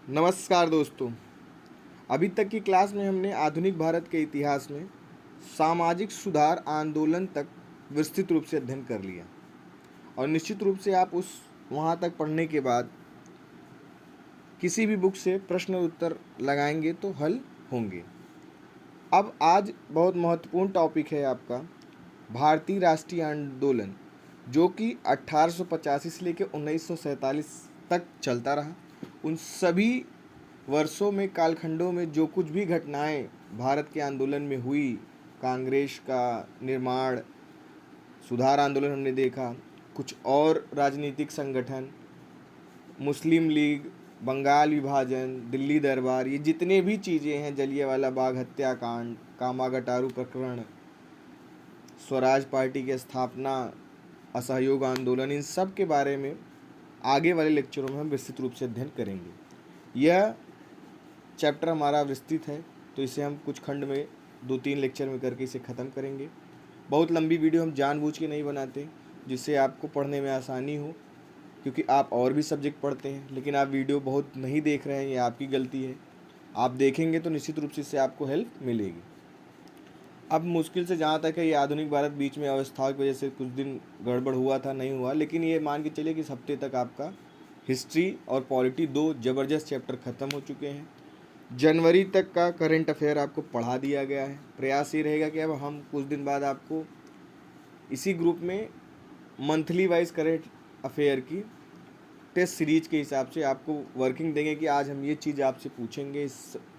नमस्कार दोस्तों। अभी तक की क्लास में हमने आधुनिक भारत के इतिहास में सामाजिक सुधार आंदोलन तक विस्तृत रूप से अध्ययन कर लिया और निश्चित रूप से आप उस वहाँ तक पढ़ने के बाद किसी भी बुक से प्रश्न उत्तर लगाएंगे तो हल होंगे। अब आज बहुत महत्वपूर्ण टॉपिक है आपका भारतीय राष्ट्रीय आंदोलन, जो कि 1885 से लेकर 1947 तक चलता रहा। उन सभी वर्षों में, कालखंडों में जो कुछ भी घटनाएं भारत के आंदोलन में हुई, कांग्रेस का निर्माण, सुधार आंदोलन हमने देखा, कुछ और राजनीतिक संगठन, मुस्लिम लीग, बंगाल विभाजन, दिल्ली दरबार, ये जितने भी चीज़ें हैं, जलियांवाला बाग हत्याकांड, कामागटारू प्रकरण, स्वराज पार्टी की स्थापना, असहयोग आंदोलन, इन सब के बारे में आगे वाले लेक्चरों में हम विस्तृत रूप से अध्ययन करेंगे। यह चैप्टर हमारा विस्तृत है, तो इसे हम कुछ खंड में 2-3 लेक्चर में करके इसे ख़त्म करेंगे। बहुत लंबी वीडियो हम जानबूझ के नहीं बनाते, जिससे आपको पढ़ने में आसानी हो, क्योंकि आप और भी सब्जेक्ट पढ़ते हैं, लेकिन आप वीडियो बहुत नहीं देख रहे हैं, ये आपकी गलती है। आप देखेंगे तो निश्चित रूप से इससे आपको हेल्प मिलेगी। अब मुश्किल से जहाँ तक है, ये आधुनिक भारत बीच में अवस्थाओं की वजह से कुछ दिन गड़बड़ हुआ था, नहीं हुआ, लेकिन ये मान के चलिए कि इस हफ्ते तक आपका हिस्ट्री और पॉलिटी 2 ज़बरदस्त चैप्टर ख़त्म हो चुके हैं। जनवरी तक का करंट अफेयर आपको पढ़ा दिया गया है। प्रयास ये रहेगा कि अब हम कुछ दिन बाद आपको इसी ग्रुप में मंथली वाइज करंट अफेयर की टेस्ट सीरीज के हिसाब से आपको वर्किंग देंगे कि आज हम ये चीज़ आपसे पूछेंगे,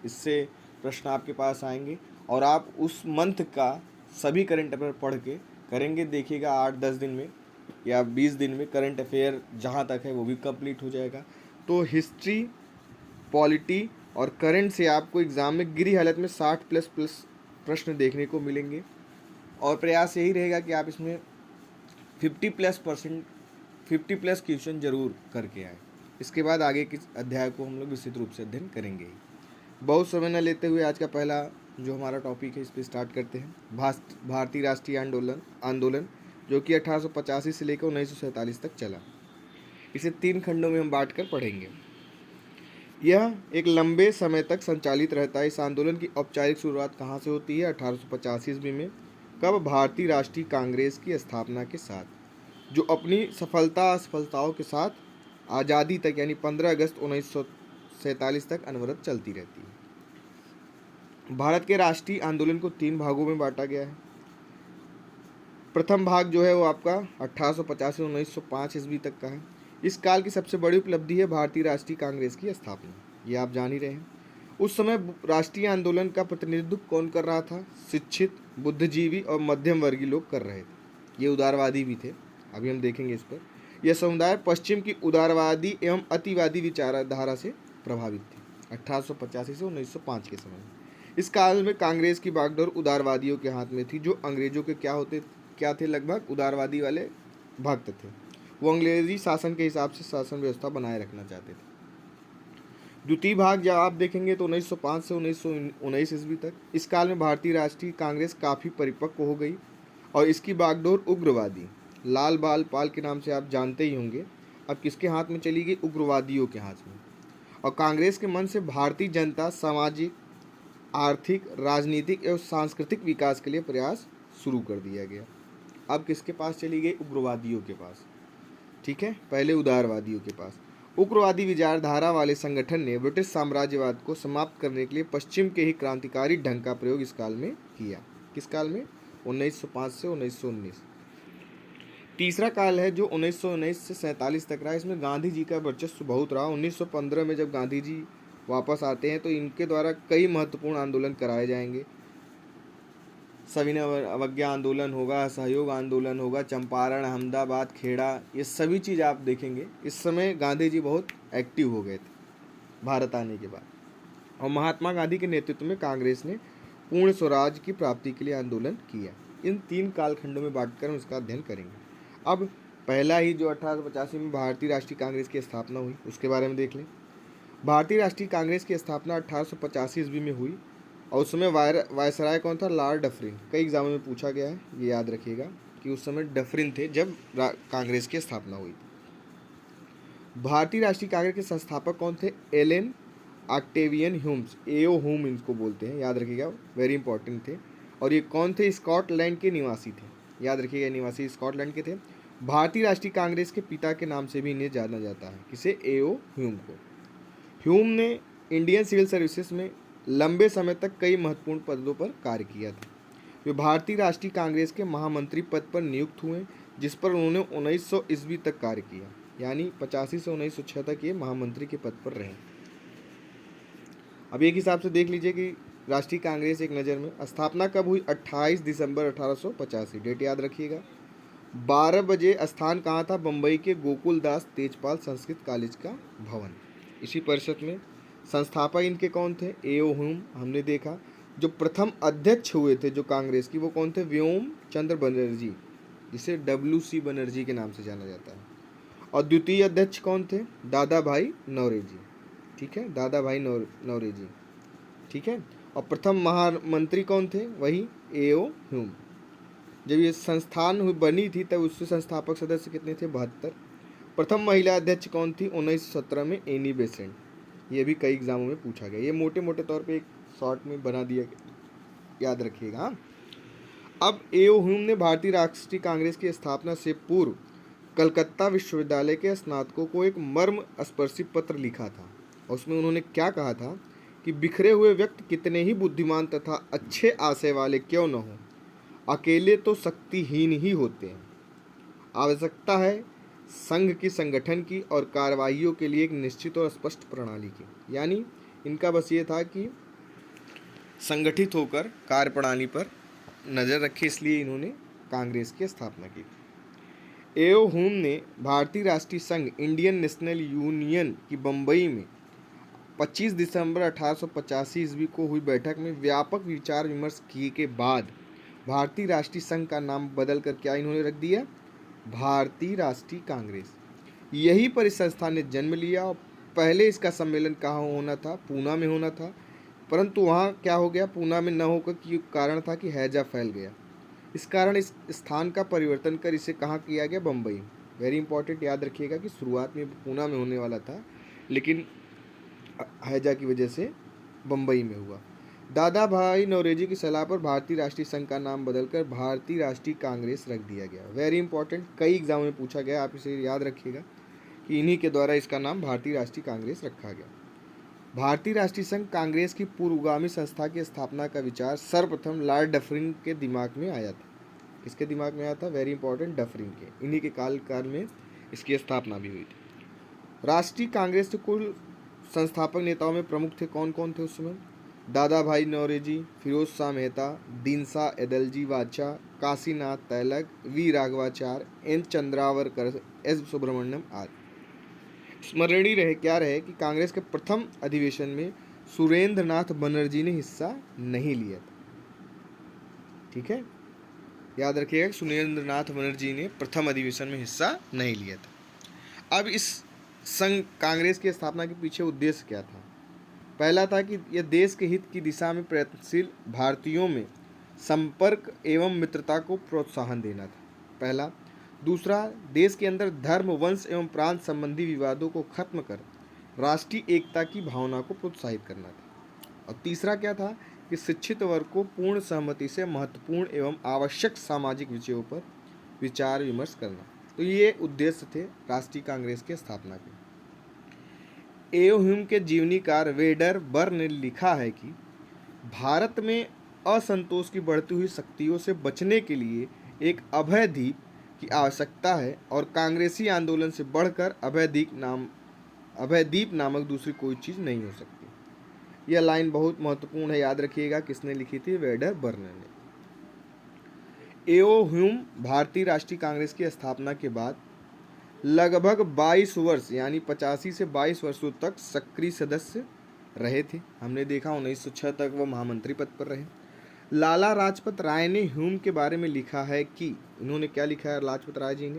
इससे प्रश्न आपके पास आएंगे और आप उस मंथ का सभी करंट अफेयर पढ़ के करेंगे। देखिएगा 8-10 दिन में या 20 दिन में करंट अफेयर जहाँ तक है वो भी कंप्लीट हो जाएगा। तो हिस्ट्री, पॉलिटी और करंट से आपको एग्ज़ाम में गिरी हालत में 60+ प्रश्न देखने को मिलेंगे और प्रयास यही रहेगा कि आप इसमें 50+ क्वेश्चन जरूर करके आए। इसके बाद आगे के अध्याय को हम लोग विस्तृत रूप से अध्ययन करेंगे। बहुत समय न लेते हुए आज का पहला जो हमारा टॉपिक है, इस पर स्टार्ट करते हैं। भारतीय राष्ट्रीय आंदोलन जो कि 1885 से लेकर 1947 तक चला। इसे 3 खंडों में हम बांट कर पढ़ेंगे। यह एक लंबे समय तक संचालित रहता है। इस आंदोलन की औपचारिक शुरुआत कहाँ से होती है? 1885 ईस्वी में, कब? भारतीय राष्ट्रीय कांग्रेस की स्थापना के साथ, जो अपनी असफलताओं के साथ आज़ादी तक यानी 15 अगस्त 1947 तक अनवरत चलती रहती है। भारत के राष्ट्रीय आंदोलन को 3 भागों में बांटा गया है। प्रथम भाग जो है वो आपका 1885 से 1905 ईस्वी तक का है। इस काल की सबसे बड़ी उपलब्धि है भारतीय राष्ट्रीय कांग्रेस की स्थापना, ये आप जान ही रहे हैं। उस समय राष्ट्रीय आंदोलन का प्रतिनिधित्व कौन कर रहा था? शिक्षित, बुद्धिजीवी और मध्यम वर्गीय लोग कर रहे थे। ये उदारवादी भी थे, अभी हम देखेंगे इस पर। यह समुदाय पश्चिम की उदारवादी एवं अतिवादी विचारधारा से प्रभावित थे 1885 से 1905 के समय में। इस काल में कांग्रेस की बागडोर उदारवादियों के हाथ में थी, जो अंग्रेजों के क्या थे? लगभग उदारवादी वाले भक्त थे। वो अंग्रेजी शासन के हिसाब से शासन व्यवस्था बनाए रखना चाहते थे। द्वितीय भाग जब आप देखेंगे तो 1905 से 1919 ईस्वी तक। इस काल में भारतीय राष्ट्रीय कांग्रेस काफ़ी परिपक्व हो गई और इसकी बागडोर उग्रवादी लाल बाल पाल के नाम से आप जानते ही होंगे, अब किसके हाथ में चली गई? उग्रवादियों के हाथ में। और कांग्रेस के मन से भारतीय जनता सामाजिक, आर्थिक, राजनीतिक एवं सांस्कृतिक विकास के लिए प्रयास शुरू कर दिया गया। अब किसके पास चली गई? उग्रवादियों के पास। ठीक है, पहले उदारवादियों के पास। उग्रवादी विचारधारा वाले संगठन ने ब्रिटिश साम्राज्यवाद को समाप्त करने के लिए पश्चिम के ही क्रांतिकारी ढंग का प्रयोग इस काल में किया। किस काल में? 1905 से 1919। तीसरा काल है जो 1919 से 47 तक रहा। इसमें गांधी जी का वर्चस्व बहुत रहा। 1915 में जब गांधी जी वापस आते हैं तो इनके द्वारा कई महत्वपूर्ण आंदोलन कराए जाएंगे। सविनय अवज्ञा आंदोलन होगा, सहयोग आंदोलन होगा, चंपारण, अहमदाबाद, खेड़ा, ये सभी चीज़ आप देखेंगे। इस समय गांधी जी बहुत एक्टिव हो गए थे भारत आने के बाद। और महात्मा गांधी के नेतृत्व में कांग्रेस ने पूर्ण स्वराज की प्राप्ति के लिए आंदोलन किया। इन 3 कालखंडों में बांटकर हम इसका अध्ययन करेंगे। अब पहला ही जो 1885 में भारतीय राष्ट्रीय कांग्रेस की स्थापना हुई, उसके बारे में देख लें। भारतीय राष्ट्रीय कांग्रेस की स्थापना 1885 ईस्वी में हुई और उस समय वायसराय कौन था? Lord Dufferin. कई एग्जामों में पूछा गया है, ये याद रखिएगा कि उस समय डफरिन थे जब कांग्रेस की स्थापना हुई। भारतीय राष्ट्रीय कांग्रेस के संस्थापक कौन थे? एलन ऑक्टेवियन ह्यूम्स, एओ ह्यूम इनको बोलते हैं, याद रखिएगा, वेरी इंपॉर्टेंट थे। और ये कौन थे? स्कॉटलैंड के निवासी थे, याद रखिएगा, निवासी स्कॉटलैंड के थे। भारतीय राष्ट्रीय कांग्रेस के पिता के नाम से भी इन्हें जाना जाता है, किसे? एओ ह्यूम को। ह्यूम ने इंडियन सिविल सर्विसेज में लंबे समय तक कई महत्वपूर्ण पदों पर कार्य किया था। वे भारतीय राष्ट्रीय कांग्रेस के महामंत्री पद पर नियुक्त हुए, जिस पर उन्होंने 1900 ईस्वी तक कार्य किया, यानी 85 से 1906 तक ये महामंत्री के पद पर रहे। अब एक हिसाब से देख लीजिए कि राष्ट्रीय कांग्रेस एक नज़र में स्थापना कब हुई? 28 दिसंबर 1885, डेट याद रखिएगा। 12 बजे स्थान कहाँ था? बम्बई के गोकुल दास तेजपाल संस्कृत कॉलेज का भवन। इसी परिषद में संस्थापक इनके कौन थे? एओ ह्यूम, हमने देखा। जो प्रथम अध्यक्ष हुए थे जो कांग्रेस की, वो कौन थे? व्योम चंद्र बनर्जी, जिसे WC बनर्जी के नाम से जाना जाता है। और द्वितीय अध्यक्ष कौन थे? दादा भाई नौरोजी, ठीक है, दादा भाई नौरोजी, ठीक है। और प्रथम महामंत्री कौन थे? वही एओ ह्यूम। जब ये संस्थान बनी थी तब उससे संस्थापक सदस्य कितने थे? 72। प्रथम महिला अध्यक्ष कौन थी? 1917 में एनी बेसेंट। ये भी कई एग्जामों में पूछा गया, ये मोटे मोटे तौर पे एक शॉर्ट में बना दिया गया, याद रखिएगा। हाँ, अब एओ ह्यूम ने भारतीय राष्ट्रीय कांग्रेस की स्थापना से पूर्व कलकत्ता विश्वविद्यालय के स्नातकों को एक मर्म स्पर्शी पत्र लिखा था। और उसमें उन्होंने क्या कहा था कि बिखरे हुए व्यक्ति कितने ही बुद्धिमान तथा अच्छे आशय वाले क्यों न हो, अकेले तो शक्तिहीन ही होते हैं। आवश्यकता है संघ की, संगठन की और कार्रवाइयों के लिए एक निश्चित और स्पष्ट प्रणाली की। यानी इनका बस ये था कि संगठित होकर कार्य प्रणाली पर नज़र रखे, इसलिए इन्होंने कांग्रेस की स्थापना की। एओ ह्यूम ने भारतीय राष्ट्रीय संघ इंडियन नेशनल यूनियन की बम्बई में 25 दिसंबर 1885 ईस्वी को हुई बैठक में व्यापक विचार विमर्श किए के बाद भारतीय राष्ट्रीय संघ का नाम बदल कर क्या इन्होंने रख दिया? भारतीय राष्ट्रीय कांग्रेस। यही पर इस संस्थान ने जन्म लिया। और पहले इसका सम्मेलन कहाँ होना था? पूना में होना था, परंतु वहाँ क्या हो गया? पूना में न होकर कि कारण था कि हैजा फैल गया। इस कारण इस स्थान का परिवर्तन कर इसे कहाँ किया गया? बम्बई। वेरी इंपॉर्टेंट, याद रखिएगा कि शुरुआत में पूना में होने वाला था, लेकिन हैजा की वजह से बम्बई में हुआ। दादा भाई नौरोजी की सलाह पर भारतीय राष्ट्रीय संघ का नाम बदलकर भारतीय राष्ट्रीय कांग्रेस रख दिया गया। वेरी इंपॉर्टेंट, कई एग्जाम में पूछा गया, आप इसे याद रखिएगा कि इन्हीं के द्वारा इसका नाम भारतीय राष्ट्रीय कांग्रेस रखा गया। भारतीय राष्ट्रीय संघ कांग्रेस की पूर्वगामी संस्था की स्थापना का विचार सर्वप्रथम लॉर्ड डफरिन के दिमाग में आया था। किसके दिमाग में आया था? वेरी इंपॉर्टेंट, डफरिन के। इन्हीं के काल में इसकी स्थापना भी हुई थी। राष्ट्रीय कांग्रेस के कुल संस्थापक नेताओं में प्रमुख थे, कौन कौन थे उस समय? दादा भाई Naoroji, Firoz Shah Mehta, Dinshaw Edulji Wacha, Kashinath Telang, V Raghavacharya, N Chandavarkar, S Subramaniam आदि। स्मरणीय रहे क्या रहे कि कांग्रेस के प्रथम अधिवेशन में सुरेंद्र नाथ बनर्जी ने हिस्सा नहीं लिया था, ठीक है, याद रखिएगा, सुरेंद्र नाथ बनर्जी ने प्रथम अधिवेशन में हिस्सा नहीं लिया था। अब इस संघ कांग्रेस की स्थापना के पीछे उद्देश्य क्या था? पहला था कि यह देश के हित की दिशा में प्रयत्नशील भारतीयों में संपर्क एवं मित्रता को प्रोत्साहन देना था, पहला। दूसरा, देश के अंदर धर्म, वंश एवं प्रांत संबंधी विवादों को खत्म कर राष्ट्रीय एकता की भावना को प्रोत्साहित करना था। और तीसरा क्या था कि शिक्षित वर्ग को पूर्ण सहमति से महत्वपूर्ण एवं आवश्यक सामाजिक विषयों पर विचार विमर्श करना। तो ये उद्देश्य थे राष्ट्रीय कांग्रेस के स्थापना के। एओ ह्यूम के जीवनीकार वेडर बर ने लिखा है कि भारत में असंतोष की बढ़ती हुई शक्तियों से बचने के लिए एक अभय द्वीप की आवश्यकता है और कांग्रेसी आंदोलन से बढ़कर अभय द्वीप नामक दूसरी कोई चीज़ नहीं हो सकती। यह लाइन बहुत महत्वपूर्ण है, याद रखिएगा। किसने लिखी थी? वेडर बर्नर ने। एओ ह्यूम भारतीय राष्ट्रीय कांग्रेस की स्थापना के बाद लगभग 22 वर्ष यानी 85 से 22 वर्षों तक सक्रिय सदस्य रहे थे। हमने देखा 1906 तक वो महामंत्री पद पर रहे। लाला लाजपत राय ने ह्यूम के बारे में लिखा है कि इन्होंने क्या लिखा है लाजपत राय जी ने?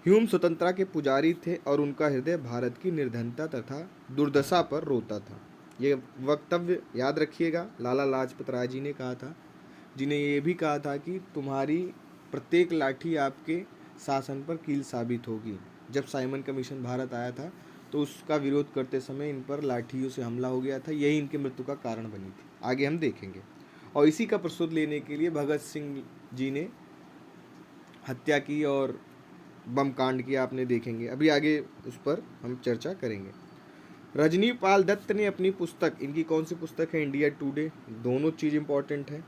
ह्यूम स्वतंत्रता के पुजारी थे और उनका हृदय भारत की निर्धनता तथा दुर्दशा पर रोता था। ये वक्तव्य याद रखिएगा, लाला लाजपत राय जी ने कहा था, जिन्हें ये भी कहा था कि तुम्हारी प्रत्येक लाठी आपके शासन पर कील साबित होगी। जब साइमन कमीशन भारत आया था तो उसका विरोध करते समय इन पर लाठियों से हमला हो गया था, यही इनकी मृत्यु का कारण बनी थी। आगे हम देखेंगे। और इसी का प्रसूत लेने के लिए भगत सिंह जी ने हत्या की और बम कांड किया, आपने देखेंगे। अभी आगे उस पर हम चर्चा करेंगे। रजनीपाल दत्त ने अपनी पुस्तक, इनकी कौन सी पुस्तक है, इंडिया टुडे, दोनों चीज़ इंपॉर्टेंट है।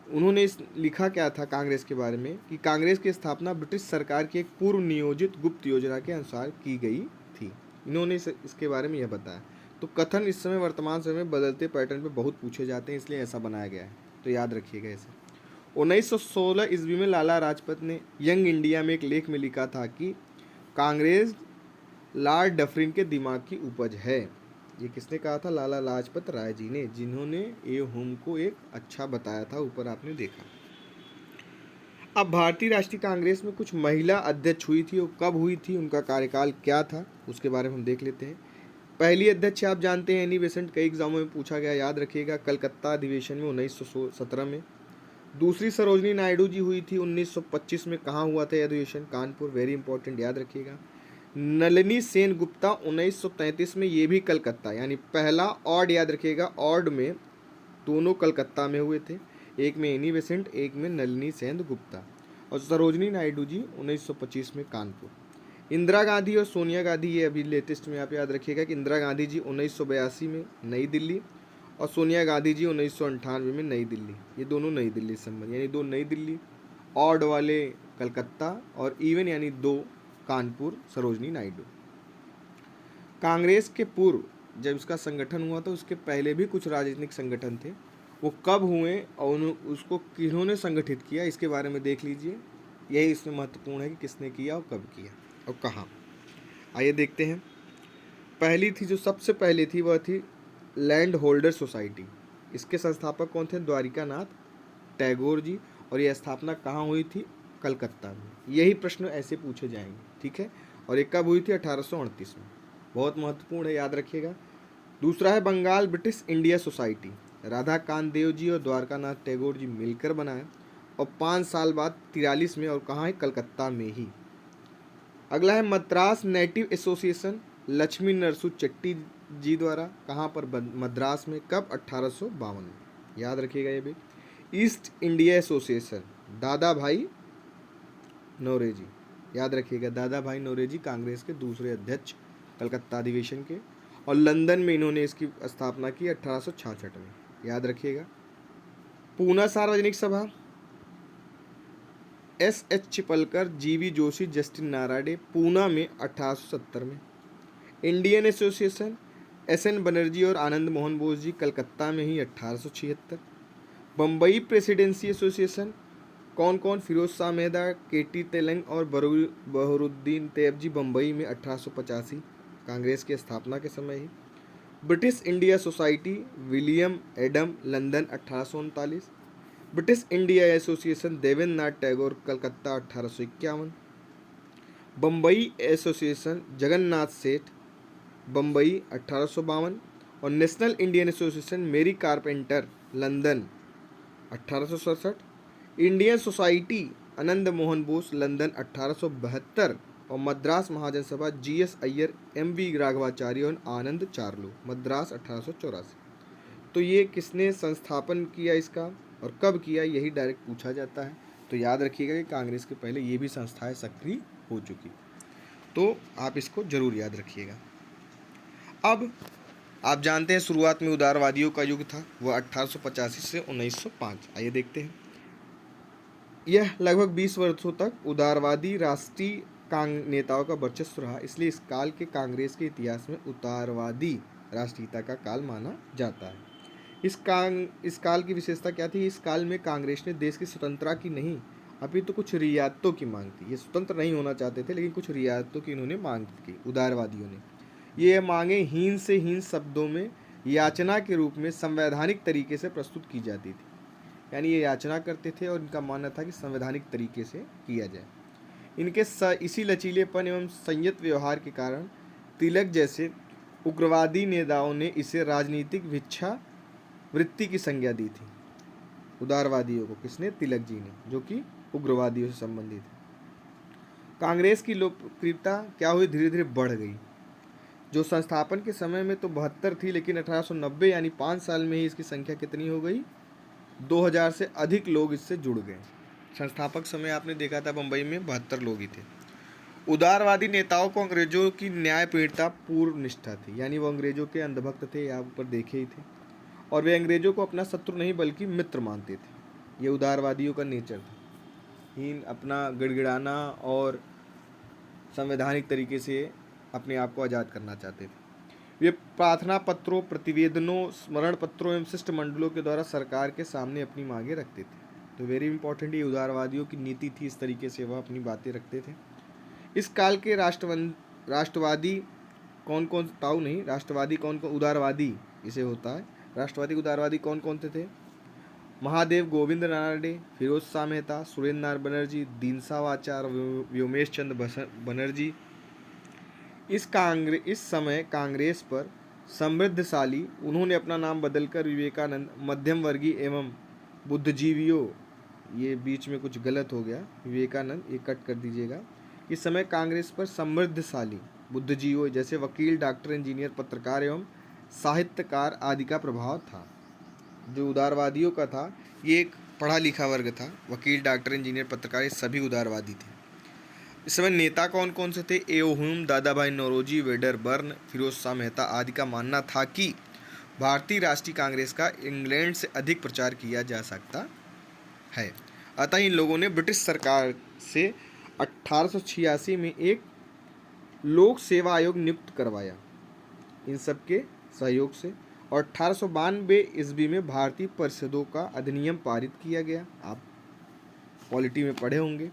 उन्होंने लिखा क्या था कांग्रेस के बारे में कि कांग्रेस की स्थापना ब्रिटिश सरकार की एक पूर्व नियोजित गुप्त योजना के अनुसार की गई थी। इन्होंने इसके बारे में यह बताया। तो कथन इस समय वर्तमान समय में बदलते पैटर्न पे बहुत पूछे जाते हैं, इसलिए ऐसा बनाया गया है, तो याद रखिएगा इसे। 1916 ईस्वी में लाला राजपत ने यंग इंडिया में एक लेख में लिखा था कि कांग्रेस लॉर्ड डफरिन के दिमाग की उपज है। ये किसने कहा था? लाला लाजपत राय जी ने, जिन्होंने ए होम को एक अच्छा बताया था, ऊपर आपने देखा। अब भारतीय राष्ट्रीय कांग्रेस में कुछ महिला अध्यक्ष हुई थी, वो कब हुई थी, उनका कार्यकाल क्या था, उसके बारे में हम देख लेते हैं। पहली अध्यक्ष आप जानते हैं एनी बेसेंट, कई एग्जामों में पूछा गया, याद रखिएगा, कलकत्ता अधिवेशन में 1917 में। दूसरी सरोजनी नायडू जी हुई थी 1925 में। कहाँ हुआ था यह अधिवेशन? कानपुर, वेरी इंपॉर्टेंट, याद रखिएगा। नलिनी सेन गुप्ता 1933 में, ये भी कलकत्ता, यानी पहला ऑड, याद रखिएगा, ऑड में दोनों कलकत्ता में हुए थे, एक में एनी बेसेंट, एक में नलिनी सेन गुप्ता। और सरोजनी नायडू जी 1925 में कानपुर। इंदिरा गांधी और सोनिया गांधी, ये अभी लेटेस्ट में आप याद रखिएगा कि इंदिरा गांधी जी 1982 में नई दिल्ली और सोनिया गांधी जी 1998 में नई दिल्ली। ये दोनों नई दिल्ली संबंध, यानी दो नई दिल्ली, ऑड वाले कलकत्ता और इवन यानी दो कानपुर, सरोजनी नायडू। कांग्रेस के पूर्व जब इसका संगठन हुआ था, उसके पहले भी कुछ राजनीतिक संगठन थे, वो कब हुए और उसको किन्होंने संगठित किया, इसके बारे में देख लीजिए। यही इसमें महत्वपूर्ण है कि किसने किया और कब किया और कहाँ। आइए देखते हैं। पहली थी, जो सबसे पहले थी, वह थी लैंड होल्डर सोसाइटी। इसके संस्थापक कौन थे? द्वारिका नाथ टैगोर जी। और यह स्थापना कहाँ हुई थी? कलकत्ता में। यही प्रश्न ऐसे पूछे जाएंगे, ठीक है। और ये कब हुई थी? 1838 में। बहुत महत्वपूर्ण है, याद रखिएगा। दूसरा है Bengal British India Society, Radha Kant Dev ji और द्वारका नाथ टैगोर जी मिलकर बनाए, और 5 साल बाद 43 में, और कहाँ है? कलकत्ता में ही। अगला है मद्रास नेटिव एसोसिएशन, लक्ष्मी नरसू चट्टी जी द्वारा, कहाँ पर? मद्रास में। कब? 1852 में, याद रखिएगा ये भी। ईस्ट इंडिया एसोसिएशन, दादा भाई नौरोजी, याद रखिएगा, दादा भाई नौरोजी कांग्रेस के दूसरे अध्यक्ष कलकत्ता अधिवेशन के। और लंदन में इन्होंने इसकी स्थापना की 1866 में, याद रखिएगा। Poona Sarvajanik Sabha, S H. Chiplunkar, G V. Joshi, Justice नाराडे, पूना में 1870 में। Indian association, SN. बनर्जी और आनंद मोहन बोस जी, कलकत्ता में ही 1876। बम्बई प्रेसिडेंसी एसोसिएशन, कौन कौन? फिरोज शाह मेहता, के.टी. तेलंग और बहरुद्दीन तैयब जी, बम्बई में 1885, कांग्रेस की स्थापना के समय ही। British India Society, William Adam, London 1839। British India Association, Devendra Nath Tagore, Calcutta 1851। Bombay Association, Jagannath Seth, Bombay 1852। और National Indian Association, Mary Carpenter, London 1867। Indian Society, Anand Mohan Bose, London 1872। और मद्रास महाजन सभा, जी.एस. अय्यर, एम.वी. राघवाचार्य और आनंद चार्लू, मद्रास 1884। तो ये किसने संस्थापन किया इसका और कब किया, यही डायरेक्ट पूछा जाता है। तो याद रखिएगा कि कांग्रेस के पहले ये भी संस्थाएं सक्रिय हो चुकी, तो आप इसको जरूर याद रखिएगा। अब आप जानते हैं शुरुआत में उदारवादियों का युग था, वह 1885 से 1905। आइए देखते हैं। यह लगभग 20 वर्षों तक उदारवादी राष्ट्रीय नेताओं का वर्चस्व रहा, इसलिए इस काल के कांग्रेस के इतिहास में उदारवादी राष्ट्रीयता का काल माना जाता है। इस काल की विशेषता क्या थी? इस काल में कांग्रेस ने देश की स्वतंत्रता की नहीं, अभी तो कुछ रियायतों की मांग थी। ये स्वतंत्र नहीं होना चाहते थे, लेकिन कुछ रियायतों की इन्होंने मांग की, उदारवादियों ने। ये मांगे हीन से हीन शब्दों में याचना के रूप में संवैधानिक तरीके से प्रस्तुत की जाती थी, यानी ये याचना करते थे और इनका मानना था कि संवैधानिक तरीके से किया जाए। इनके इसी लचीलेपन एवं संयत व्यवहार के कारण तिलक जैसे उग्रवादी नेताओं ने इसे राजनीतिक भिक्षा वृत्ति की संज्ञा दी थी। उदारवादियों को किसने? तिलक जी ने, जो कि उग्रवादियों से संबंधित है। कांग्रेस की लोकप्रियता क्या हुई? धीरे धीरे बढ़ गई। जो संस्थापन के समय में तो 72 थी, लेकिन 1890 यानी 5 साल में ही इसकी संख्या कितनी हो गई, 2000 से अधिक लोग इससे जुड़ गए। संस्थापक समय आपने देखा था बम्बई में 72 लोग ही थे। उदारवादी नेताओं को अंग्रेजों की न्यायप्रियता पूर्ण निष्ठा थी, यानी वो अंग्रेजों के अंधभक्त थे, यहाँ ऊपर देखे ही थे, और वे अंग्रेजों को अपना शत्रु नहीं बल्कि मित्र मानते थे। ये उदारवादियों का नेचर था, हीन अपना गिड़गिड़ाना और संवैधानिक तरीके से अपने आप को आज़ाद करना चाहते थे। वे प्रार्थना पत्रों, प्रतिवेदनों, स्मरण पत्रों एवं शिष्टमंडलों के द्वारा सरकार के सामने अपनी मांगे रखते थे। तो वेरी इंपॉर्टेंट ये उदारवादियों की नीति थी, इस तरीके से वह अपनी बातें रखते थे। इस काल के राष्ट्रवादी कौन कौन, ताऊ नहीं, राष्ट्रवादी कौन कौन, उदारवादी इसे होता है, राष्ट्रवादी उदारवादी कौन कौन थे? महादेव गोविंद रानडे, फिरोज शाह मेहता, सुरेंद्र नाथ बनर्जी, दीनशाह आचार, व्योमेश चंद्र बनर्जी। इस समय कांग्रेस पर समृद्धशाली, उन्होंने अपना नाम बदलकर विवेकानंद, मध्यम वर्गीय एवं बुद्धिजीवियों, ये बीच में कुछ गलत हो गया, विवेकानंद ये कट कर दीजिएगा। इस समय कांग्रेस पर समृद्धशाली, बुद्धिजीवियों जैसे वकील, डॉक्टर, इंजीनियर, पत्रकार एवं साहित्यकार आदि का प्रभाव था। जो उदारवादियों का था, ये एक पढ़ा लिखा वर्ग था, वकील, डॉक्टर, इंजीनियर, पत्रकार, ये सभी उदारवादी थे। इस समय नेता कौन कौन से थे? एओ ह्यूम, दादा भाई नौरोजी, वेडरबर्न, फिरोज शाह मेहता आदि का मानना था कि भारतीय राष्ट्रीय कांग्रेस का इंग्लैंड से अधिक प्रचार किया जा सकता है। अतः इन लोगों ने ब्रिटिश सरकार से 1886 में एक लोक सेवा आयोग नियुक्त करवाया, इन सब के सहयोग से, और 1892 ईस्वी में भारतीय परिषदों का अधिनियम पारित किया गया, आप पॉलिटी में पढ़े होंगे,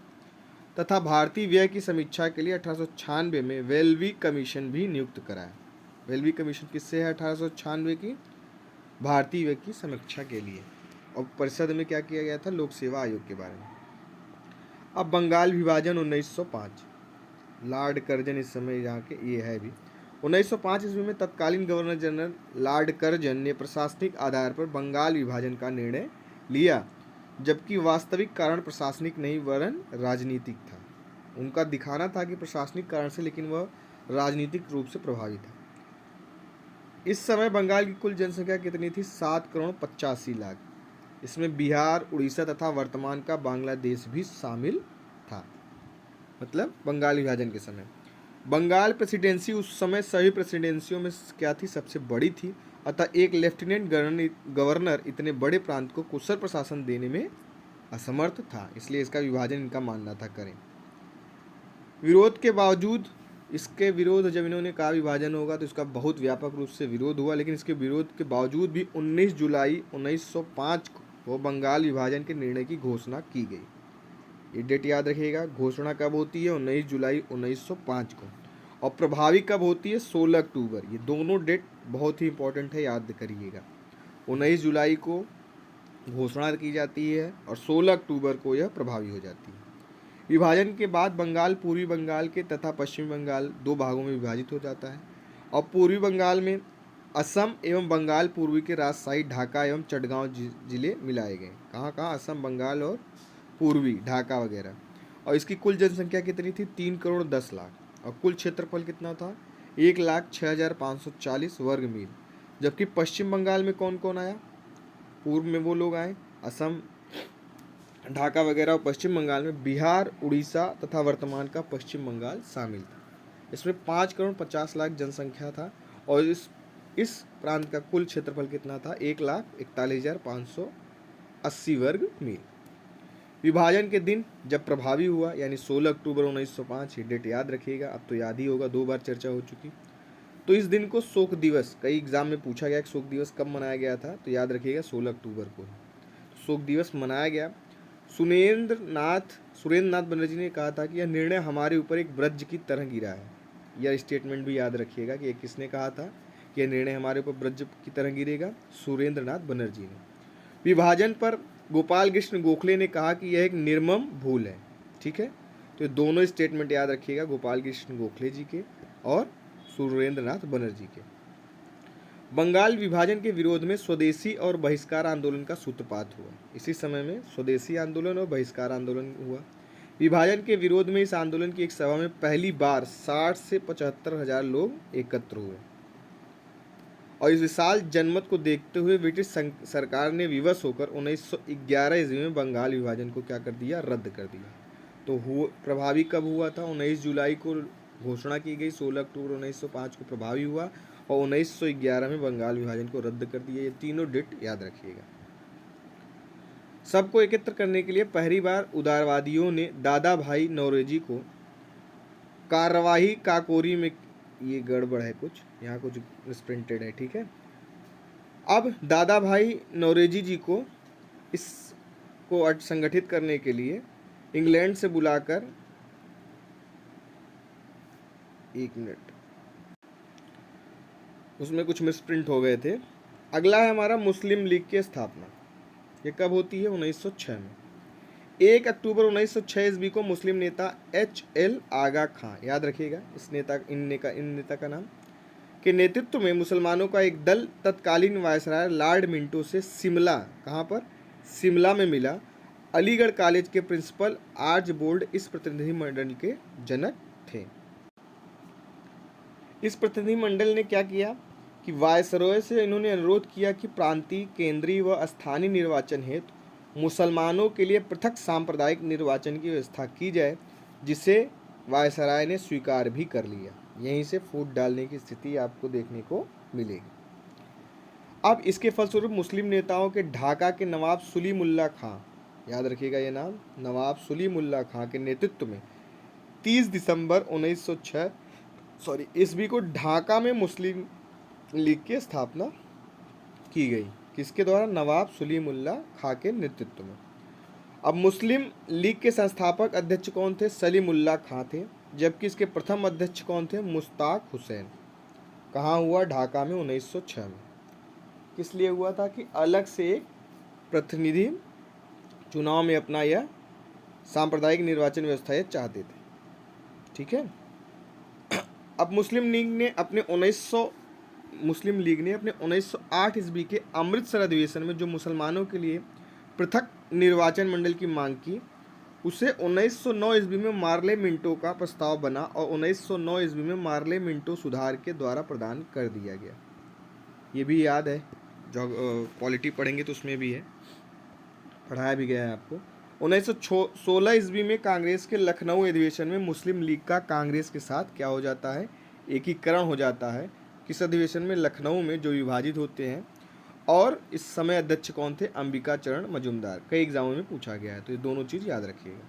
तथा भारतीय व्यय की समीक्षा के लिए 1896 में वेल्वी कमीशन भी नियुक्त कराया। वेल्वी कमीशन किससे है? 1896 की भारतीय व्यय की समीक्षा के लिए। और परिषद में क्या किया गया था? लोक सेवा आयोग के बारे में। अब बंगाल विभाजन 1905, लॉर्ड कर्जन इस समय यहाँ के ये है भी। 1905 ईस्वी में तत्कालीन गवर्नर जनरल लॉर्ड कर्जन ने प्रशासनिक आधार पर बंगाल विभाजन का निर्णय लिया, जबकि वास्तविक कारण प्रशासनिक नहीं वरन राजनीतिक था। उनका दिखाना था कि प्रशासनिक कारण से, लेकिन वह राजनीतिक रूप से प्रभावित था। इस समय बंगाल की कुल जनसंख्या कितनी थी? 7,85,00,000। इसमें बिहार, उड़ीसा तथा वर्तमान का बांग्लादेश भी शामिल था, मतलब बंगाल विभाजन के समय। बंगाल प्रेसिडेंसी उस समय सभी प्रेसिडेंसियों में क्या थी? सबसे बड़ी थी। अतः एक लेफ्टिनेंट गवर्नर इतने बड़े प्रांत को कुशल प्रशासन देने में असमर्थ था, इसलिए इसका विभाजन इनका मानना था करें। विरोध के बावजूद, इसके विरोध जब इन्होंने कहा विभाजन होगा तो इसका बहुत व्यापक रूप से विरोध हुआ, लेकिन इसके विरोध के बावजूद भी 19 जुलाई 1905 को बंगाल विभाजन के निर्णय की घोषणा की गई। ये डेट याद रखिएगा, घोषणा कब होती है? 19 जुलाई 1905 को, और प्रभावी कब होती है? 16 अक्टूबर। ये दोनों डेट बहुत ही इंपॉर्टेंट है, याद करिएगा। 19 जुलाई को घोषणा की जाती है और 16 अक्टूबर को यह प्रभावी हो जाती है। विभाजन के बाद बंगाल पूर्वी बंगाल के तथा पश्चिमी बंगाल दो भागों में विभाजित हो जाता है, और पूर्वी बंगाल में असम एवं बंगाल पूर्वी के राजशाही ढाका एवं चटगांव जिले मिलाए गए। कहाँ कहाँ? असम, बंगाल और पूर्वी, ढाका वगैरह। और इसकी कुल जनसंख्या कितनी थी? 3,10,00,000। और कुल क्षेत्रफल कितना था? 1,06,540 वर्ग मील। जबकि पश्चिम बंगाल में कौन कौन आया? पूर्व में वो लोग आए, असम, ढाका वगैरह, और पश्चिम बंगाल में बिहार, उड़ीसा तथा वर्तमान का पश्चिम बंगाल शामिल था। इसमें 5,50,00,000 जनसंख्या था, और इस प्रांत का कुल क्षेत्रफल कितना था? 1,41,580 वर्ग मील। विभाजन के दिन जब प्रभावी हुआ, यानी 16 अक्टूबर 1905, ये डेट याद रखिएगा, अब तो याद ही होगा, 2 बार चर्चा हो चुकी। तो इस दिन को शोक दिवस, कई एग्जाम में पूछा गया कि शोक दिवस कब मनाया गया था, तो याद रखिएगा 16 अक्टूबर को शोक दिवस मनाया गया। सुरेंद्र नाथ बनर्जी ने कहा था कि यह निर्णय हमारे ऊपर एक वज्र की तरह गिरा है। यह स्टेटमेंट भी याद रखिएगा कि किसने कहा था कि यह निर्णय हमारे ऊपर वज्र की तरह गिरेगा? सुरेंद्र नाथ बनर्जी ने। विभाजन पर गोपाल कृष्ण गोखले ने कहा कि यह एक निर्मम भूल है। ठीक है, तो ये दोनों स्टेटमेंट याद रखिएगा, गोपाल कृष्ण गोखले जी के और सुरेंद्र नाथ बनर्जी के। बंगाल विभाजन के विरोध में स्वदेशी और बहिष्कार आंदोलन का सूत्रपात हुआ। इसी समय में स्वदेशी आंदोलन और बहिष्कार आंदोलन हुआ। विभाजन के विरोध में इस आंदोलन की एक सभा में पहली बार 60 से 75,000 लोग एकत्र हुए और इस विशाल जनमत को देखते हुए ब्रिटिश सरकार ने विवश होकर 1911 ईस्वी में बंगाल विभाजन को क्या कर दिया, रद्द कर दिया। तो प्रभावी कब हुआ था? 19 जुलाई को घोषणा की गई, 16 अक्टूबर 1905 को प्रभावी हुआ और 1911 में बंगाल विभाजन को रद्द कर दिया। ये तीनों डेट याद रखिएगा। सबको एकत्र करने के लिए पहली बार उदारवादियों ने दादा भाई नौरोजी को कार्यवाही काकोरी में, ये गड़बड़ है कुछ, यहाँ कुछ मिसप्रिंटेड है, ठीक है। अब दादा भाई नौरोजी जी को इसको संगठित करने के लिए इंग्लैंड से बुलाकर, एक मिनट, उसमें कुछ मिसप्रिंट हो गए थे। अगला है हमारा मुस्लिम लीग की स्थापना। ये कब होती है? 1906 में। 1 अक्टूबर 1906 ईस्वी को मुस्लिम नेता H.L. आगा खां, याद रखिएगा इन नेता का नाम, के नेतृत्व में मुसलमानों का एक दल तत्कालीन वायसराय लॉर्ड मिंटो से शिमला, कहाँ पर? शिमला में मिला। अलीगढ़ कॉलेज के प्रिंसिपल आर्चबोल्ड इस प्रतिनिधिमंडल के जनक थे। इस प्रतिनिधिमंडल ने क्या किया कि वायसरॉय से इन्होंने अनुरोध किया कि प्रांतीय, केंद्रीय व स्थानीय निर्वाचन हेतु मुसलमानों के लिए पृथक सांप्रदायिक निर्वाचन की व्यवस्था की जाए, जिसे वायसराय ने स्वीकार भी कर लिया। यहीं से फूट डालने की स्थिति आपको देखने को मिलेगी। अब इसके फलस्वरूप मुस्लिम नेताओं के ढाका के नवाब सुलीमुल्लाह खां, याद रखिएगा ये नाम, नवाब सुलीमुल्लाह खां के नेतृत्व में 30 दिसंबर 1906 ईस्वी को ढाका में मुस्लिम लीग की स्थापना की गई। किसके द्वारा? नवाब सुलीमुल्लाह खां के नेतृत्व में। अब मुस्लिम लीग के संस्थापक अध्यक्ष कौन थे? सलीमुल्लाह खां थे, जबकि इसके प्रथम अध्यक्ष कौन थे? मुश्ताक हुसैन। कहाँ हुआ? ढाका में 1906 में। किस लिए हुआ था? कि अलग से एक प्रतिनिधि चुनाव में अपना यह सांप्रदायिक निर्वाचन व्यवस्था यह चाहते थे, ठीक है। अब मुस्लिम लीग ने अपने 1908 ईस्वी के अमृतसर अधिवेशन में जो मुसलमानों के लिए पृथक निर्वाचन मंडल की मांग की, उसे 1909 ईस्वी में मार्ले मिंटो का प्रस्ताव बना और 1909 ईस्वी में मार्ले मिंटो सुधार के द्वारा प्रदान कर दिया गया। ये भी याद है, जो पॉलिटी पढ़ेंगे तो उसमें भी है, पढ़ाया भी गया है आपको। 1916 ईस्वी में कांग्रेस के लखनऊ अधिवेशन में मुस्लिम लीग का कांग्रेस के साथ क्या हो जाता है? एकीकरण हो जाता है। किस अधिवेशन में? लखनऊ में, जो विभाजित होते हैं। और इस समय अध्यक्ष कौन थे? अंबिका चरण मजूमदार। कई एग्जामों में पूछा गया है, तो ये दोनों चीज़ याद रखिएगा।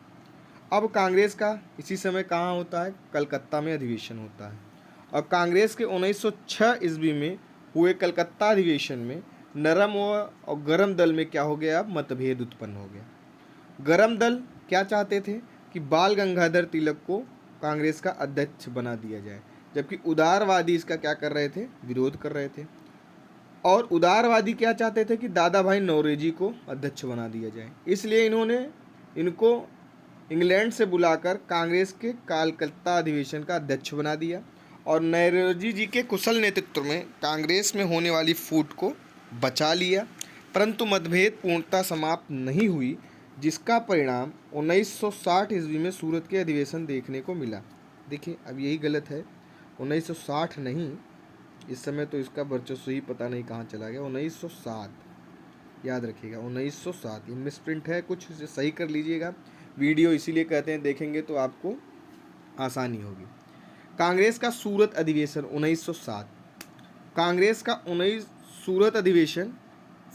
अब कांग्रेस का इसी समय कहाँ होता है? कलकत्ता में अधिवेशन होता है। और कांग्रेस के 1906 ईस्वी में हुए कलकत्ता अधिवेशन में नरम और गरम दल में क्या हो गया? अब मतभेद उत्पन्न हो गया। गरम दल क्या चाहते थे? कि बाल गंगाधर तिलक को कांग्रेस का अध्यक्ष बना दिया जाए, जबकि उदारवादी इसका क्या कर रहे थे? विरोध कर रहे थे। और उदारवादी क्या चाहते थे? कि दादा भाई नौरोजी को अध्यक्ष बना दिया जाए। इसलिए इन्होंने इनको इंग्लैंड से बुलाकर कांग्रेस के कलकत्ता अधिवेशन का अध्यक्ष बना दिया और नौरोजी जी के कुशल नेतृत्व में कांग्रेस में होने वाली फूट को बचा लिया। परंतु मतभेद पूर्णतः समाप्त नहीं हुई, जिसका परिणाम 1960 ईस्वी में सूरत के अधिवेशन देखने को मिला। देखिए, अब यही गलत है, 1960 नहीं, इस समय तो इसका वर्चस्व ही पता नहीं कहाँ चला गया। 1907 याद रखिएगा, 1907। ये मिसप्रिंट है कुछ, इसे सही कर लीजिएगा। वीडियो इसीलिए कहते हैं देखेंगे तो आपको आसानी होगी। कांग्रेस का सूरत अधिवेशन 1907। कांग्रेस का सूरत अधिवेशन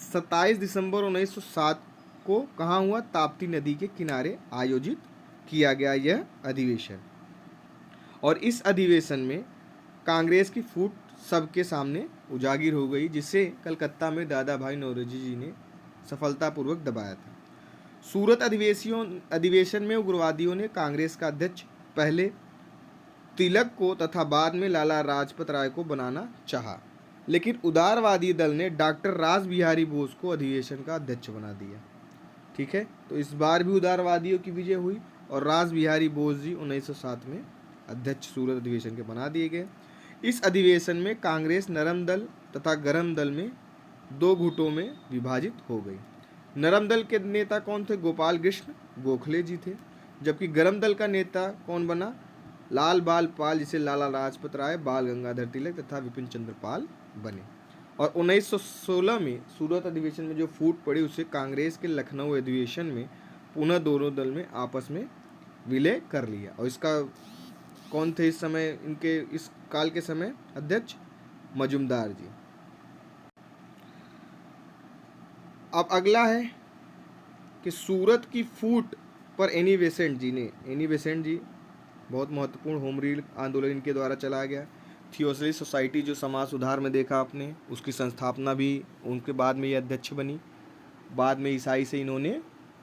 27 दिसंबर 1907 को कहाँ हुआ? ताप्ती नदी के किनारे आयोजित किया गया यह अधिवेशन। और इस अधिवेशन में कांग्रेस की फूट सबके सामने उजागर हो गई, जिसे कलकत्ता में दादा भाई नौरोजी जी ने सफलतापूर्वक दबाया था। सूरत अधिवेशन में उग्रवादियों ने कांग्रेस का अध्यक्ष पहले तिलक को तथा बाद में लाला लाजपत राय को बनाना चाहा, लेकिन उदारवादी दल ने डॉक्टर रास बिहारी बोस को अधिवेशन का अध्यक्ष बना दिया। ठीक है, तो इस बार भी उदारवादियों की विजय हुई और रास बिहारी बोस जी 1907 में अध्यक्ष सूरत अधिवेशन के बना दिए गए। इस अधिवेशन में कांग्रेस नरम दल तथा गरम दल में दो गुटों में विभाजित हो गई। नरम दल के नेता कौन थे? गोपाल कृष्ण गोखले जी थे, जबकि गरम दल का नेता कौन बना? लाल बाल पाल, जिसे लाला लाजपत राय, बाल गंगाधर तिलक तथा विपिन चंद्र पाल बने। और 1916 में सूरत अधिवेशन में जो फूट पड़ी उसे कांग्रेस के लखनऊ अधिवेशन में पुनः दोनों दल में आपस में विलय कर लिया। और इसका कौन थे इस समय, इनके इस काल के समय अध्यक्ष? मजुमदार जी। अब अगला है कि सूरत की फूट पर एनी बेसेंट जी बहुत महत्वपूर्ण होम रूल आंदोलन इनके द्वारा चलाया गया। थियोसॉफी सोसाइटी जो समाज सुधार में देखा आपने, उसकी संस्थापना भी उनके बाद में ये अध्यक्ष बनी। बाद में ईसाई से इन्होंने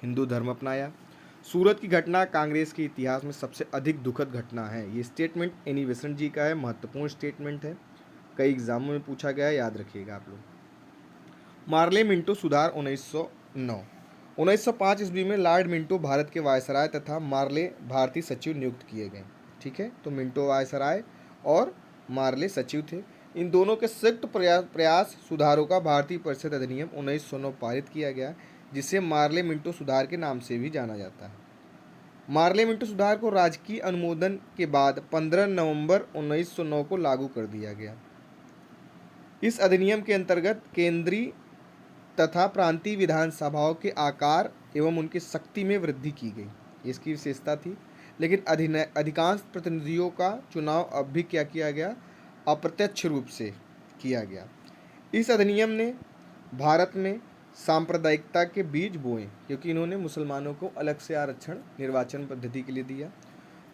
हिंदू धर्म अपनाया। सूरत की घटना कांग्रेस के इतिहास में सबसे अधिक दुखद घटना है। ये स्टेटमेंट एनी बेसेंट जी का है, महत्वपूर्ण स्टेटमेंट है, कई एग्जामों में पूछा गया है, याद रखिएगा आप लोग। मार्ले मिंटो सुधार 1909। 1905 ईस्वी में लॉर्ड मिंटो भारत के वायसराय तथा मार्ले भारतीय सचिव नियुक्त किए गए। ठीक है, तो मिंटो वायसराय और मार्ले सचिव थे। इन दोनों के संयुक्त प्रयास सुधारों का भारतीय परिषद अधिनियम 1909 पारित किया गया, जिसे मार्ले मिंटो सुधार के नाम से भी जाना जाता है। मार्ले मिंटो सुधार को राजकीय अनुमोदन के बाद 15 नवंबर 1909 को लागू कर दिया गया। इस अधिनियम के अंतर्गत केंद्रीय तथा प्रांतीय विधानसभाओं के आकार एवं उनकी शक्ति में वृद्धि की गई, इसकी विशेषता थी। लेकिन अधिकांश प्रतिनिधियों का चुनाव अब भी क्या किया गया? अप्रत्यक्ष रूप से किया गया। इस अधिनियम ने भारत में सांप्रदायिकता के बीज बोए, क्योंकि इन्होंने मुसलमानों को अलग से आरक्षण निर्वाचन पद्धति के लिए दिया।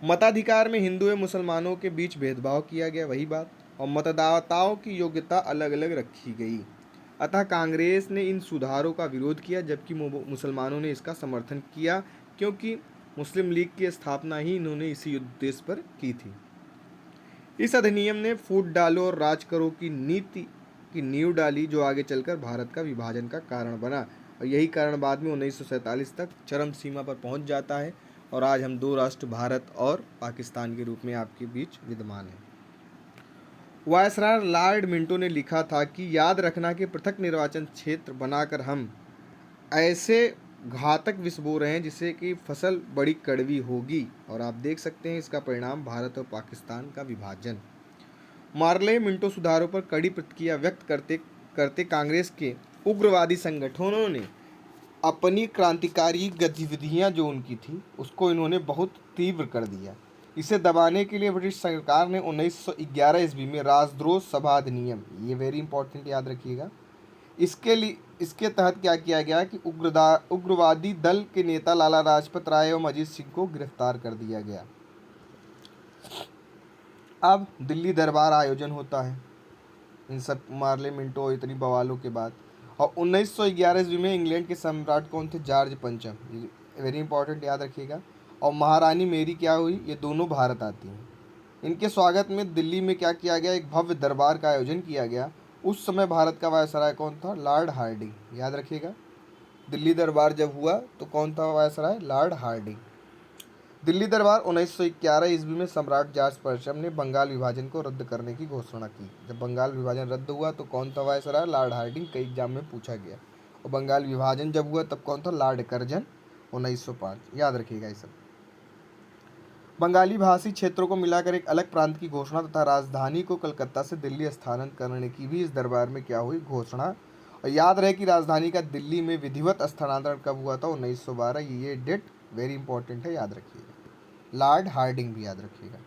मताधिकार में हिंदू एवं मुसलमानों के बीच भेदभाव किया गया, वही बात, और मतदाताओं की योग्यता अलग अलग रखी गई। अतः कांग्रेस ने इन सुधारों का विरोध किया, जबकि मुसलमानों ने इसका समर्थन किया, क्योंकि मुस्लिम लीग की स्थापना ही इन्होंने इसी उद्देश्य पर की थी। इस अधिनियम ने फूट डालो और राज करो की नीति की नींव डाली, जो आगे चलकर भारत का विभाजन का कारण बना। और यही कारण बाद में 1947 तक चरम सीमा पर पहुंच जाता है, और आज हम दो राष्ट्र भारत और पाकिस्तान के रूप में आपके बीच विद्यमान हैं। वायसराय लॉर्ड मिंटो ने लिखा था कि याद रखना कि पृथक निर्वाचन क्षेत्र बनाकर हम ऐसे घातक विष बो रहे हैं जिससे कि फसल बड़ी कड़वी होगी, और आप देख सकते हैं इसका परिणाम भारत और पाकिस्तान का विभाजन। मार्ले मिंटो सुधारों पर कड़ी प्रतिक्रिया व्यक्त करते करते कांग्रेस के उग्रवादी संगठनों ने अपनी क्रांतिकारी गतिविधियां जो उनकी थी उसको इन्होंने बहुत तीव्र कर दिया। इसे दबाने के लिए ब्रिटिश सरकार ने 1911 ईस्वी में राजद्रोह सभा अधिनियम, ये वेरी इंपॉर्टेंट याद रखिएगा, इसके तहत क्या किया गया कि उग्रवादी दल के नेता लाला लाजपत राय एवं अजीत सिंह को गिरफ्तार कर दिया गया। अब दिल्ली दरबार आयोजन होता है इन सब मार्ले मिंटो इतनी बवालों के बाद, और 1911 ईस्वी में इंग्लैंड के सम्राट कौन थे? जॉर्ज पंचम, वेरी इंपॉर्टेंट याद रखिएगा, और महारानी मेरी क्या हुई? ये दोनों भारत आती हैं। इनके स्वागत में दिल्ली में क्या किया गया? एक भव्य दरबार का आयोजन किया गया। उस समय भारत का वायसराय कौन था? लॉर्ड हार्डिंग, याद रखिएगा। दिल्ली दरबार जब हुआ तो कौन था वायसराय? Lord Hardinge. दिल्ली दरबार 1911 ईस्वी में सम्राट जॉर्ज पंचम ने बंगाल विभाजन को रद्द करने की घोषणा की। जब बंगाल विभाजन रद्द हुआ तो कौन था वायसराय? लॉर्ड हार्डिंग, कई एग्जाम में पूछा गया। और बंगाल विभाजन जब हुआ तब कौन था? लॉर्ड कर्जन, 1905, याद रखिएगा ये सब। बंगाली भाषी क्षेत्रों को मिलाकर एक अलग प्रांत की घोषणा तथा राजधानी को कलकत्ता से दिल्ली स्थानांतरित करने की भी इस दरबार में क्या हुई? घोषणा। और याद रहे कि राजधानी का दिल्ली में विधिवत स्थानांतरण कब हुआ था? 1912। ये डेट वेरी इंपॉर्टेंट है, याद रखिएगा। लॉर्ड हार्डिंग भी याद रखिएगा।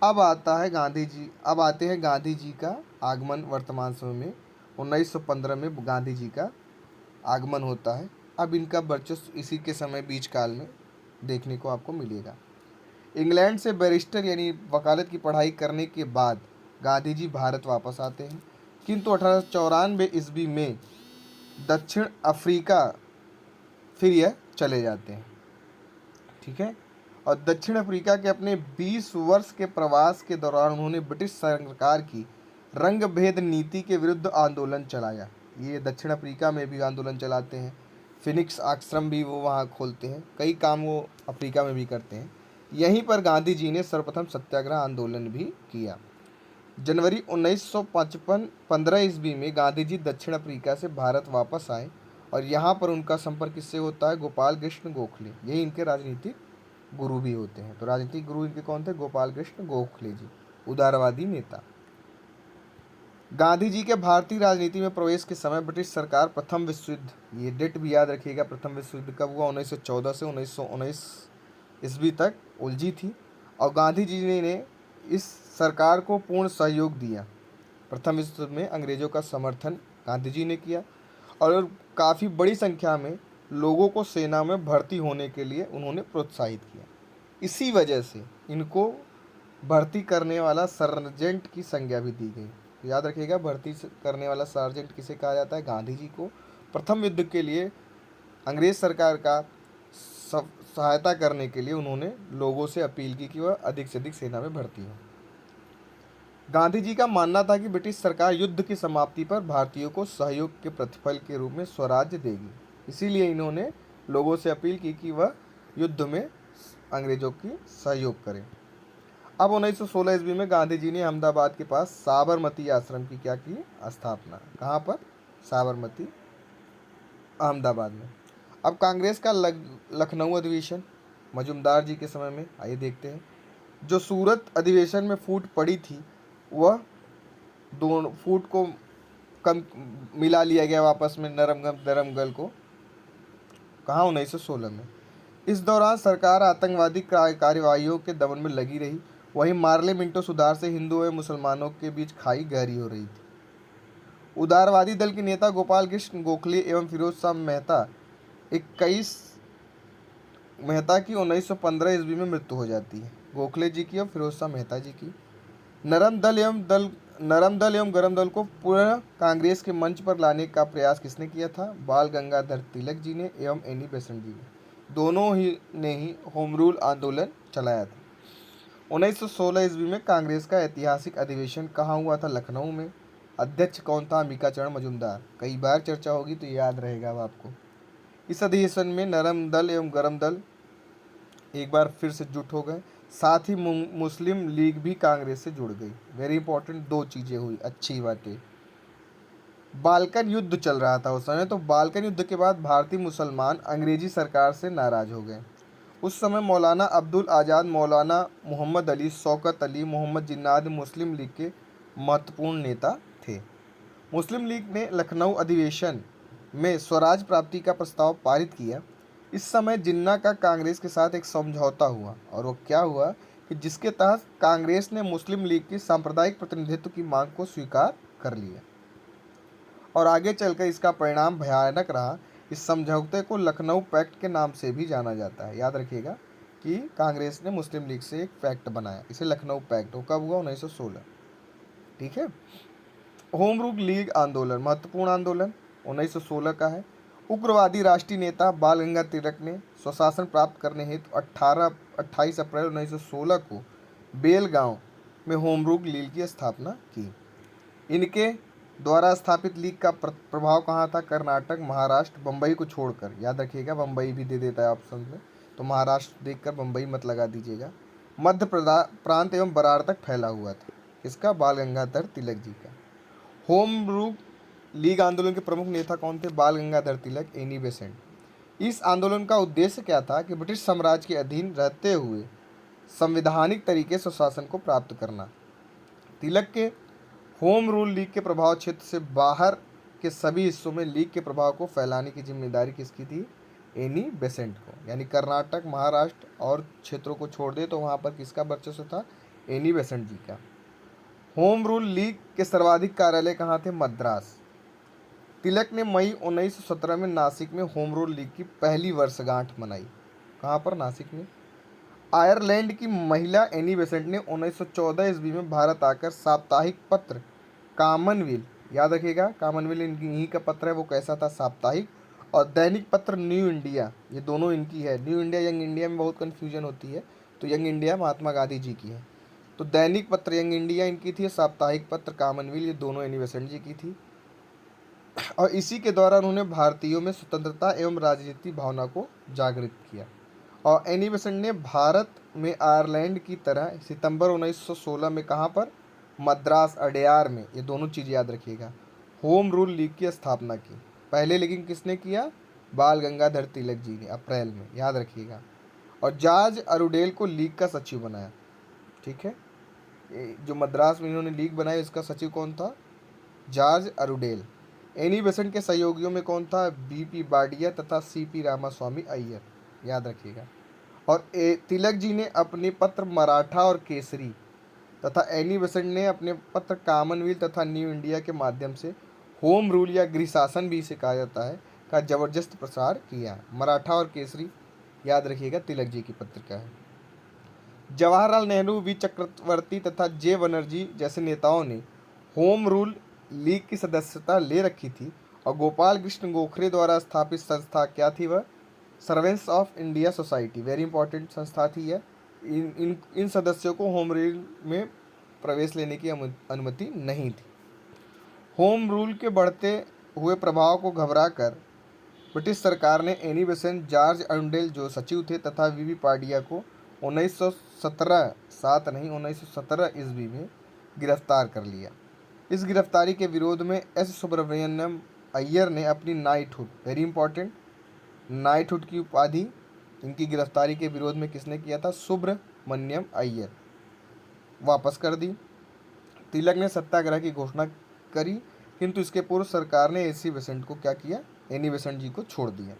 अब आते हैं गांधी जी का आगमन वर्तमान समय में। 1915 में गांधी जी का आगमन होता है। अब इनका वर्चस्व इसी के समय बीच काल में देखने को आपको मिलेगा। इंग्लैंड से बैरिस्टर यानी वकालत की पढ़ाई करने के बाद गांधी जी भारत वापस आते हैं, किंतु 1894 ईस्वी में दक्षिण अफ्रीका फिर यह चले जाते हैं। ठीक है, और दक्षिण अफ्रीका के अपने 20 वर्ष के प्रवास के दौरान उन्होंने ब्रिटिश सरकार की रंग भेद नीति के विरुद्ध आंदोलन चलाया। ये दक्षिण अफ्रीका में भी आंदोलन चलाते हैं, फिनिक्स आश्रम भी वो वहाँ खोलते हैं, कई काम वो अफ्रीका में भी करते हैं। यहीं पर गांधी जी ने सर्वप्रथम सत्याग्रह आंदोलन भी किया। जनवरी 1955 15 ईस्वी में गांधी जी दक्षिण अफ्रीका से भारत वापस आए, और यहाँ पर उनका संपर्क किससे होता है? गोपाल कृष्ण गोखले, यही इनके राजनीतिक गुरु भी होते हैं। तो राजनीतिक गुरु इनके कौन थे? गोपाल कृष्ण गोखले जी, उदारवादी नेता। गांधी जी के भारतीय राजनीति में प्रवेश के समय ब्रिटिश सरकार प्रथम विश्व युद्ध, ये डेट भी याद रखिएगा, प्रथम विश्व युद्ध कब हुआ? 1914 से 1919 ईस्वी तक उलझी थी, और गांधी जी ने इस सरकार को पूर्ण सहयोग दिया। प्रथम विश्व युद्ध में अंग्रेजों का समर्थन गांधी जी ने किया, और काफ़ी बड़ी संख्या में लोगों को सेना में भर्ती होने के लिए उन्होंने प्रोत्साहित किया। इसी वजह से इनको भर्ती करने वाला सार्जेंट की संज्ञा भी दी गई। तो याद रखिएगा, भर्ती करने वाला सार्जेंट किसे कहा जाता है? गांधी जी को। प्रथम युद्ध के लिए अंग्रेज सरकार का सहायता करने के लिए उन्होंने लोगों से अपील की कि वह अधिक से अधिक सेना में भर्ती हो। गांधी जी का मानना था कि ब्रिटिश सरकार युद्ध की समाप्ति पर भारतीयों को सहयोग के प्रतिफल के रूप में स्वराज्य देगी, इसीलिए इन्होंने लोगों से अपील की कि वह युद्ध में अंग्रेजों की सहयोग करें। अब 1916 ईस्वी में गांधी जी ने अहमदाबाद के पास साबरमती आश्रम की क्या की? स्थापना। कहाँ पर? साबरमती, अहमदाबाद में। अब कांग्रेस का लखनऊ अधिवेशन मजुमदार जी के समय में, आइए देखते हैं। जो सूरत अधिवेशन में फूट पड़ी थी, वह दोनों फूट को कम मिला लिया गया वापस में, नरम गल को। कहाँ? 1916 में। इस दौरान सरकार आतंकवादी कार्यवाहियों के दमन में लगी रही। वहीं मार्ले मिंटो सुधार से हिंदुओं एवं मुसलमानों के बीच खाई गहरी हो रही थी। उदारवादी दल के नेता गोपाल कृष्ण गोखले एवं फिरोज शाह मेहता 1915 ईस्वी में मृत्यु हो जाती है, गोखले जी की और फिरोज शाह मेहता जी की। नरम दल एवं गरम दल को पुनः कांग्रेस के मंच पर लाने का प्रयास किसने किया था? बाल गंगाधर तिलक जी ने एवं एनी बेसेंट जी ने। दोनों ही ने ही होम रूल आंदोलन चलाया था। 1916 ईस्वी में कांग्रेस का ऐतिहासिक अधिवेशन कहाँ हुआ था? लखनऊ में। अध्यक्ष कौन था? अंबिकाचरण मजुमदार। कई बार चर्चा होगी तो याद रहेगा अब आपको। इस अधिवेशन में नरम दल एवं गरम दल एक बार फिर से जुट हो गए, साथ ही मुस्लिम लीग भी कांग्रेस से जुड़ गई। वेरी इंपॉर्टेंट दो चीज़ें हुई, अच्छी बातें। बाल्कन युद्ध चल रहा था उस समय, तो बाल्कन युद्ध के बाद भारतीय मुसलमान अंग्रेजी सरकार से नाराज हो गए। उस समय मौलाना अब्दुल आज़ाद, मौलाना मोहम्मद अली, शौकत अली, मोहम्मद जिन्नाद मुस्लिम लीग के महत्वपूर्ण नेता थे। मुस्लिम लीग ने लखनऊ अधिवेशन में स्वराज प्राप्ति का प्रस्ताव पारित किया। इस समय जिन्ना का कांग्रेस के साथ एक समझौता हुआ, और वो क्या हुआ कि जिसके तहत कांग्रेस ने मुस्लिम लीग की सांप्रदायिक प्रतिनिधित्व की मांग को स्वीकार कर लिया, और आगे चलकर इसका परिणाम भयानक रहा। इस समझौते को लखनऊ पैक्ट के नाम से भी जाना जाता है। याद रखिएगा कि कांग्रेस ने मुस्लिम लीग से एक पैक्ट बनाया, इसे लखनऊ पैक्ट। वो कब हुआ? 1916। ठीक है। होम रूल लीग आंदोलन, महत्वपूर्ण आंदोलन 1916 का है। उग्रवादी राष्ट्रीय नेता बाल गंगाधर तिलक ने स्वशासन प्राप्त करने हेतु 28 अप्रैल 1916 को बेलगांव में होम रूल लीग की स्थापना की। इनके द्वारा स्थापित लीग का प्रभाव कहाँ था? कर्नाटक, महाराष्ट्र, बम्बई को छोड़कर। याद रखिएगा, बम्बई भी दे देता है ऑप्शन में, तो महाराष्ट्र देखकर बम्बई मत लगा दीजिएगा। मध्य प्रांत एवं बरार तक फैला हुआ था। इसका? बाल गंगाधर तिलक जी का। होम रूल लीग आंदोलन के प्रमुख नेता कौन थे? बाल गंगाधर तिलक, एनी बेसेंट। इस आंदोलन का उद्देश्य क्या था? कि ब्रिटिश साम्राज्य के अधीन रहते हुए संवैधानिक तरीके से शासन को प्राप्त करना। तिलक के होम रूल लीग के प्रभाव क्षेत्र से बाहर के सभी हिस्सों में लीग के प्रभाव को फैलाने की जिम्मेदारी किसकी थी? एनी बेसेंट को। यानी कर्नाटक, महाराष्ट्र और क्षेत्रों को छोड़ दे तो वहाँ पर किसका वर्चस्व था? एनी बेसेंट जी का। होम रूल लीग के सर्वाधिक कार्यालय कहाँ थे? मद्रास। तिलक ने मई 1917 में नासिक में होम रूल लीग की पहली वर्षगांठ मनाई। कहाँ पर? नासिक में। आयरलैंड की महिला एनी बेसेंट ने 1914 ईस्वी में भारत आकर साप्ताहिक पत्र कॉमनवेल्थ, याद रखिएगा कॉमनवेल्थ इनकी यहीं का पत्र है, वो कैसा था? साप्ताहिक। और दैनिक पत्र न्यू इंडिया, ये दोनों इनकी है। न्यू इंडिया यंग इंडिया में बहुत कन्फ्यूजन होती है, तो यंग इंडिया महात्मा गांधी जी की है। तो दैनिक पत्र यंग इंडिया इनकी थी, साप्ताहिक पत्र कॉमनवेल्थ ये दोनों एनी बेसेंट जी की थी। और इसी के द्वारा उन्होंने भारतीयों में स्वतंत्रता एवं राजनीति भावना को जागृत किया। और एनी बेसेंट ने भारत में आयरलैंड की तरह सितंबर 1916 में कहाँ पर? मद्रास, अडेयार में, ये दोनों चीज़ याद रखिएगा, होम रूल लीग की स्थापना की। पहले लेकिन किसने किया? बाल गंगाधर तिलक जी ने, अप्रैल में, याद रखिएगा। और जॉर्ज अरुडेल को लीग का सचिव बनाया। ठीक है, जो मद्रास में इन्होंने लीग बनाई इसका सचिव कौन था? जॉर्ज अरुडेल। एनी बेसेंट के सहयोगियों में कौन था? बीपी बाडिया तथा सीपी रामास्वामी अय्यर, याद रखिएगा। और तिलक जी ने अपने पत्र मराठा और केसरी तथा एनी बेसेंट ने अपने पत्र कॉमनवेल्थ तथा न्यू इंडिया के माध्यम से होम रूल या गृह शासन भी इसे कहा जाता है का जबरदस्त प्रसार किया। मराठा और केसरी याद रखिएगा तिलक जी की पत्रिका है। जवाहरलाल नेहरू, वी चक्रवर्ती तथा जे बनर्जी जैसे नेताओं ने होम रूल लीग की सदस्यता ले रखी थी और गोपाल कृष्ण गोखले द्वारा स्थापित संस्था क्या थी? वह servants of India society, very important संस्था थी यह। इन सदस्यों को होम रूल में प्रवेश लेने की अनुमति नहीं थी। होम रूल के बढ़ते हुए प्रभाव को घबराकर ब्रिटिश सरकार ने एनी बेसेंट, जॉर्ज अरुडेल जो सचिव थे तथा वीवी पाडिया को 1917 ईस्वी में गिरफ्तार कर लिया। इस गिरफ्तारी के विरोध में एस सुब्रमण्यम अय्यर ने अपनी नाइटहुड, वेरी इंपॉर्टेंट, नाइटहुड की उपाधि इनकी गिरफ्तारी के विरोध में किसने किया था? सुब्रमण्यम अय्यर, वापस कर दी। तिलक ने सत्याग्रह की घोषणा करी, किंतु इसके पूर्व सरकार ने एसी बेसेंट को क्या किया? एनी बेसेंट जी को छोड़ दिया।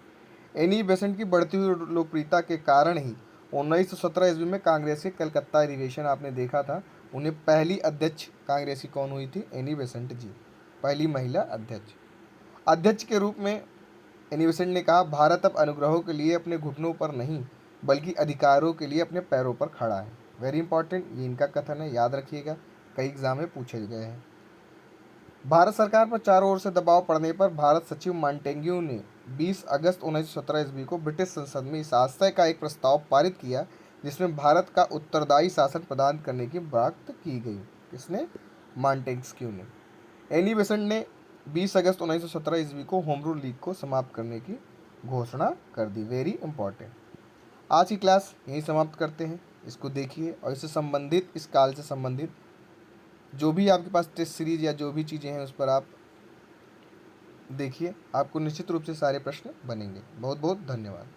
एनी बेसेंट की बढ़ती हुई लोकप्रियता के कारण ही 1917 ईस्वी में कांग्रेस के कलकत्ता अधिवेशन आपने देखा था, उन्हें पहली अध्यक्ष कांग्रेस की कौन हुई थी? एनी बेसेंट जी, पहली महिला अध्यक्ष। अध्यक्ष के रूप में एनी बेसेंट ने कहा, भारत अब अनुग्रहों के लिए अपने घुटनों पर नहीं बल्कि अधिकारों के लिए अपने पैरों पर खड़ा है। वेरी इंपॉर्टेंट, ये इनका कथन है, याद रखिएगा, कई एग्जाम में पूछे गए हैं। भारत सरकार पर चारों ओर से दबाव पड़ने पर भारत सचिव मॉन्टेग्यू ने 20 अगस्त 1917 ईस्वी को ब्रिटिश संसद में इस आशय का एक प्रस्ताव पारित किया जिसमें भारत का उत्तरदायी शासन प्रदान करने की बात की गई। किसने? मॉन्टेग्यू ने। एनी बेसेंट ने 20 अगस्त 1917 ईस्वी को होम रूल लीग को समाप्त करने की घोषणा कर दी। Very important. आज की क्लास यहीं समाप्त करते हैं। इसको देखिए और इससे संबंधित, इस काल से संबंधित जो भी आपके पास टेस्ट सीरीज या जो भी चीज़ें हैं उस पर आप देखिए, आपको निश्चित रूप से सारे प्रश्न बनेंगे। बहुत बहुत धन्यवाद।